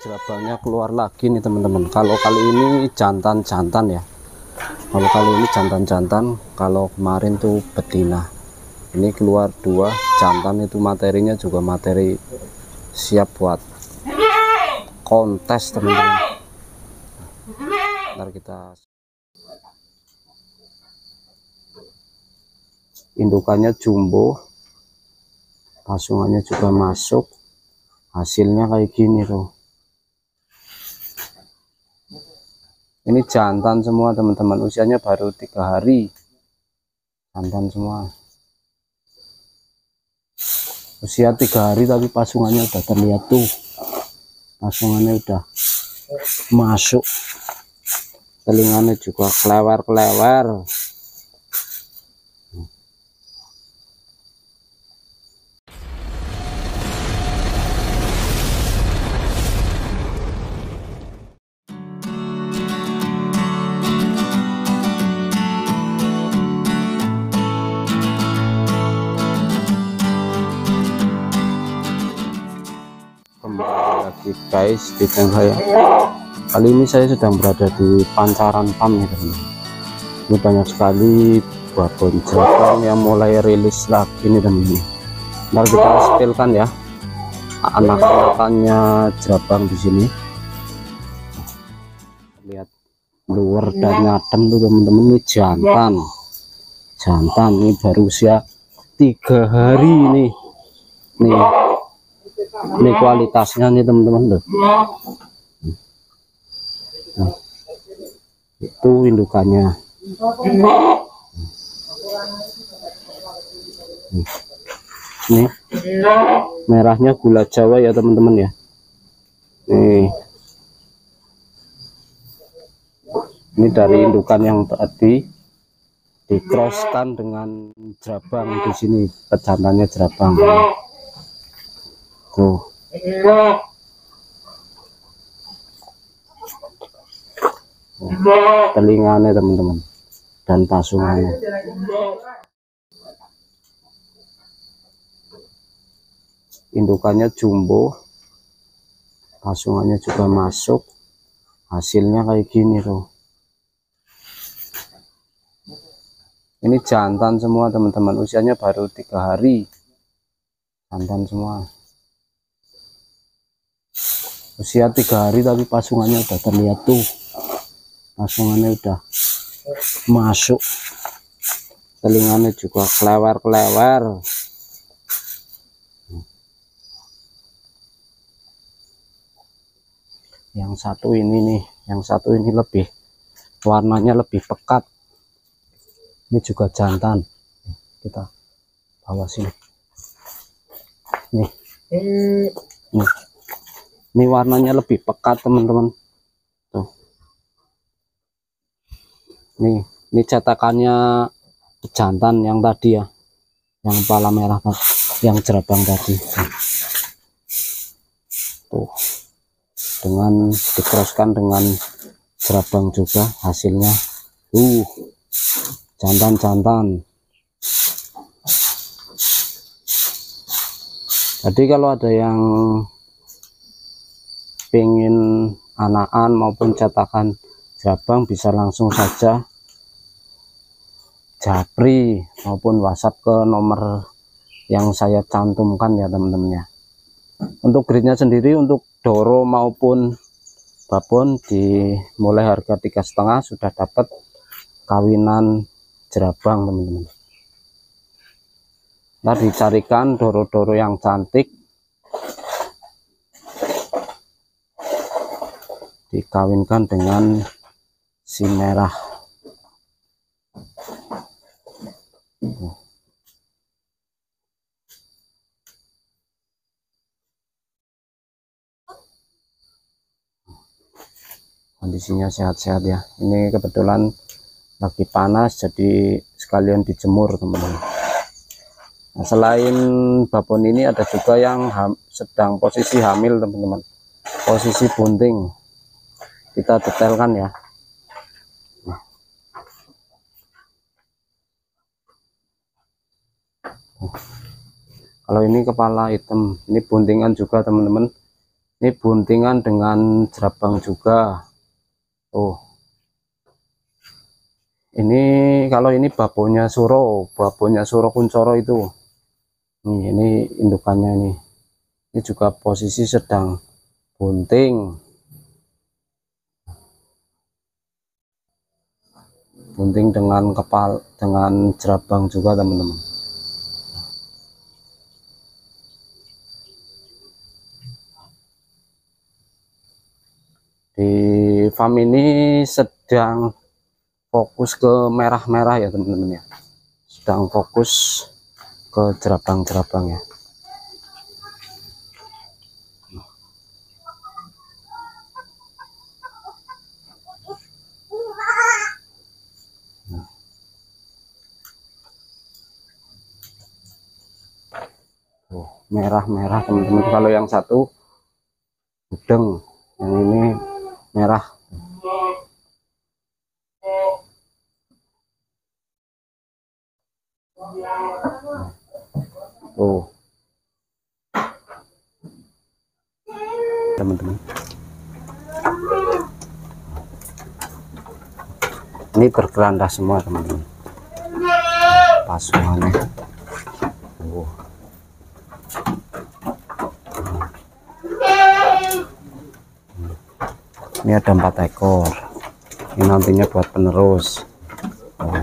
Jerabangnya keluar lagi nih teman-teman. Kalau kali ini jantan-jantan ya. Kalau kali ini jantan-jantan, kalau kemarin tuh betina. Ini keluar dua jantan, itu materinya juga materi siap buat kontes teman-teman. Ntar kita indukannya jumbo, pasungannya juga masuk, hasilnya kayak gini tuh. Ini jantan semua teman-teman, usianya baru 3 hari, jantan semua, usia 3 hari, tapi pasungannya udah terlihat tuh, pasungannya udah masuk, telinganya juga kelewer-kelewer. Kembali lagi guys di channel saya. Kali ini saya sedang berada di Pancaran Farm ya teman-teman. Ini banyak sekali babon jerabang yang mulai rilis lagi nih teman-teman. Ntar kita spilkan ya anak-anakannya jerabang di sini. Lihat luar dan nyadem tuh teman-teman, ini jantan ini baru usia 3 hari nih. Ini kualitasnya nih teman-teman loh. Nah, itu indukannya. Nih merahnya gula Jawa ya teman-teman ya. Ini dari indukan yang tadi dikroskan dengan jerabang di sini, pejantannya jerabang. Tuh. Telinganya teman-teman dan pasungannya. Indukannya jumbo, pasungannya juga masuk, hasilnya kayak gini tuh. Ini jantan semua teman-teman, usianya baru 3 hari, jantan semua, usia 3 hari, tapi pasungannya udah terlihat tuh, pasungannya udah masuk, telinganya juga kelewer-kelewer. Yang satu ini nih, yang satu ini lebih warnanya lebih pekat. Ini juga jantan, kita bawa sini. Nih, ini warnanya lebih pekat teman-teman. Tuh. Ini cetakannya jantan yang tadi ya, yang kepala merah, yang jerabang tadi. Tuh, dengan dikroskan dengan jerabang juga, hasilnya jantan. Jadi kalau ada yang pengen anakan maupun cetakan jerabang, bisa langsung saja japri maupun WhatsApp ke nomor yang saya cantumkan ya teman-teman ya. Untuk gridnya sendiri, untuk doro maupun babon dimulai harga 3,5 sudah dapat kawinan jerabang teman-teman. Nah, dicarikan doro-doro yang cantik, dikawinkan dengan si merah. Kondisinya sehat-sehat ya. Ini kebetulan lagi panas, jadi sekalian dijemur teman-teman. Nah, selain babon ini ada juga yang sedang posisi hamil teman-teman, posisi bunting, kita detailkan ya. Nah. Kalau ini kepala hitam, ini buntingan juga teman-teman, Ini buntingan dengan jerabang juga. Oh, ini kalau ini babonya Suro Kuncoro itu. Ini indukannya ini. Ini juga posisi sedang bunting. Bunting dengan dengan jerabang juga, teman-teman. Di farm ini sedang fokus ke merah-merah ya, teman-teman ya. Sedang fokus ke jerabang-jerabang ya. Merah-merah, teman-teman. Kalau yang satu udeng, yang ini merah. Oh, teman-teman, ini berkeranda semua, teman-teman, pasungannya. Oh. Ini ada 4 ekor. Ini nantinya buat penerus. Oh.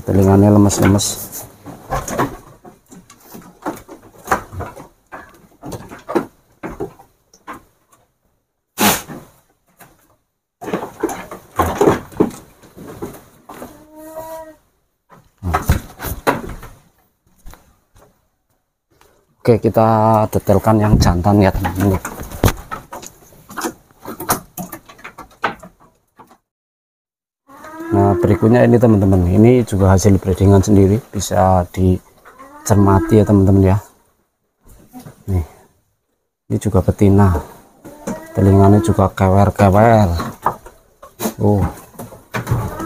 Telinganya lemes-lemes. Oke, kita detailkan yang jantan ya, teman-teman. Nah, berikutnya ini, teman-teman, ini juga hasil breedingan sendiri, bisa dicermati ya, teman-teman ya. Nih, ini juga betina, telinganya juga kewer-kewer. Oh,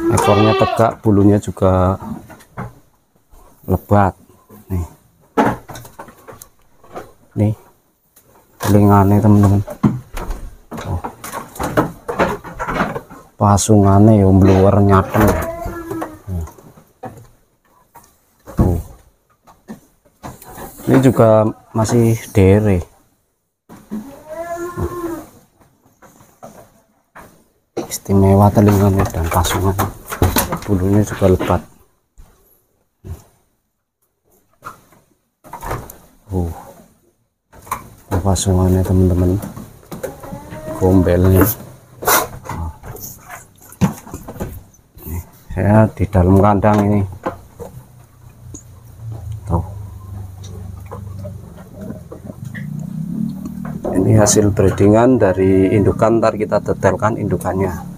ekornya tegak, bulunya juga lebat. Nih, telinganya, teman-teman. Oh. Pasungannya ya bluwer nyateng. Oh. Ini juga masih dere. Istimewa telinganya dan pasungannya, bulunya juga lebat. Pasungannya, teman-teman, gombelnya. Saya di dalam kandang ini. Tuh. Ini hasil breedingan dari indukan, ntar kita detailkan indukannya.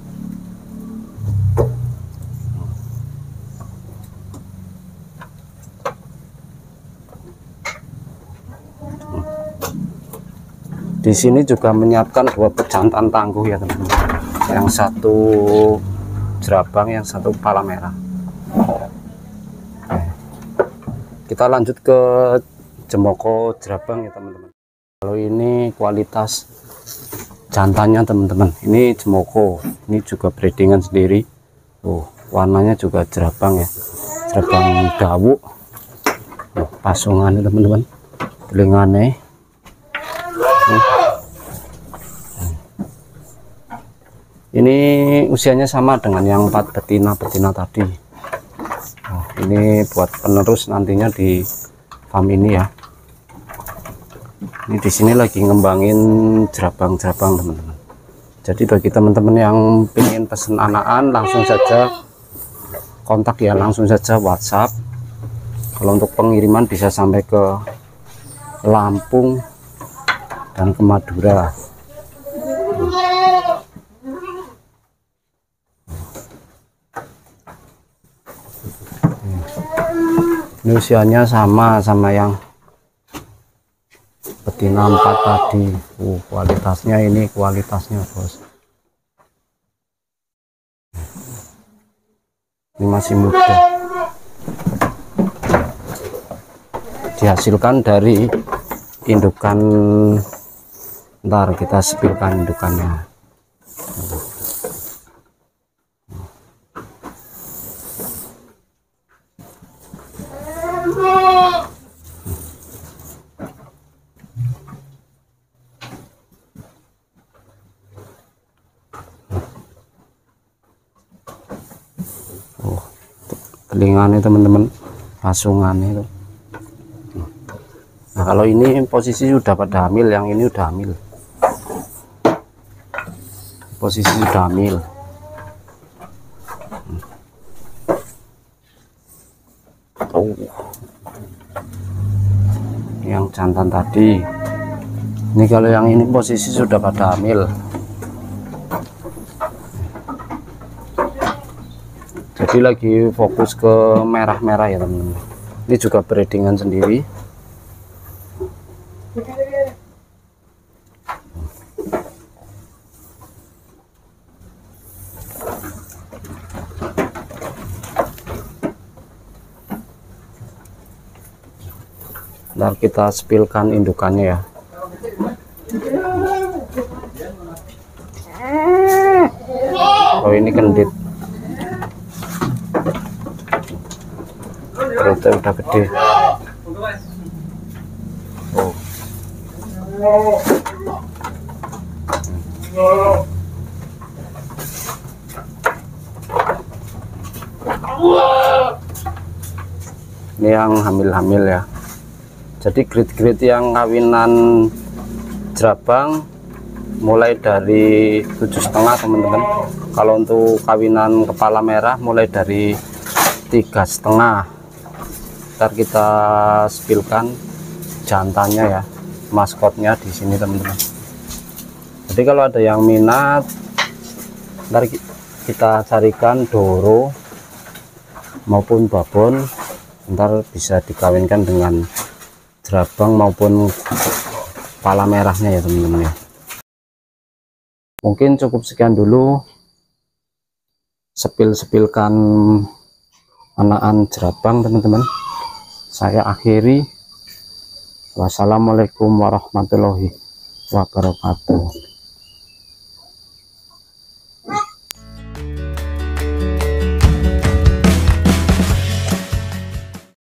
Di sini juga menyiapkan 2 pejantan tangguh ya, teman-teman. Yang satu jerabang, yang satu kepala merah. Kita lanjut ke jemoko jerabang ya, teman-teman. Kalau ini kualitas jantannya, teman-teman. Ini jemoko, ini juga breedingan sendiri. Warnanya juga jerabang ya, jerabang dawu. Pasungannya, teman-teman, telinganya. Ini usianya sama dengan yang 4 betina tadi. Ini buat penerus nantinya di farm ini ya. Ini di sini lagi ngembangin jerabang-jerabang, teman-teman. Jadi bagi teman-teman yang ingin pesen anakan, langsung saja kontak ya, langsung saja WhatsApp. Kalau untuk pengiriman bisa sampai ke Lampung dan ke Madura. Ini usianya sama yang betina 4 tadi. Kualitasnya, ini kualitasnya, bos. Ini masih muda. dihasilkan dari indukan. Ntar kita spilkan indukannya. Telingannya teman-teman, pasungan itu. Nah kalau ini posisi sudah pada hamil, yang ini udah hamil, posisi sudah hamil. Oh, yang jantan tadi ini, kalau yang ini posisi sudah pada hamil. Jadi lagi fokus ke merah-merah ya teman-teman. Ini juga breedingan sendiri. Ntar kita spilkan indukannya ya. Oh ini kendit, perutnya udah gede. Oh. Ini yang hamil-hamil ya. Jadi grade-grade yang kawinan Jerabang mulai dari 7,5 teman-teman. Kalau untuk kawinan kepala merah mulai dari 3,5. Ntar kita spilkan jantannya ya, maskotnya di sini teman-teman. Jadi kalau ada yang minat, ntar kita carikan doro maupun babon, ntar bisa dikawinkan dengan Jerabang maupun kepala merahnya ya teman-teman ya. Mungkin cukup sekian dulu spilkan anakan Jerabang teman-teman. Saya akhiri. Wassalamualaikum warahmatullahi wabarakatuh.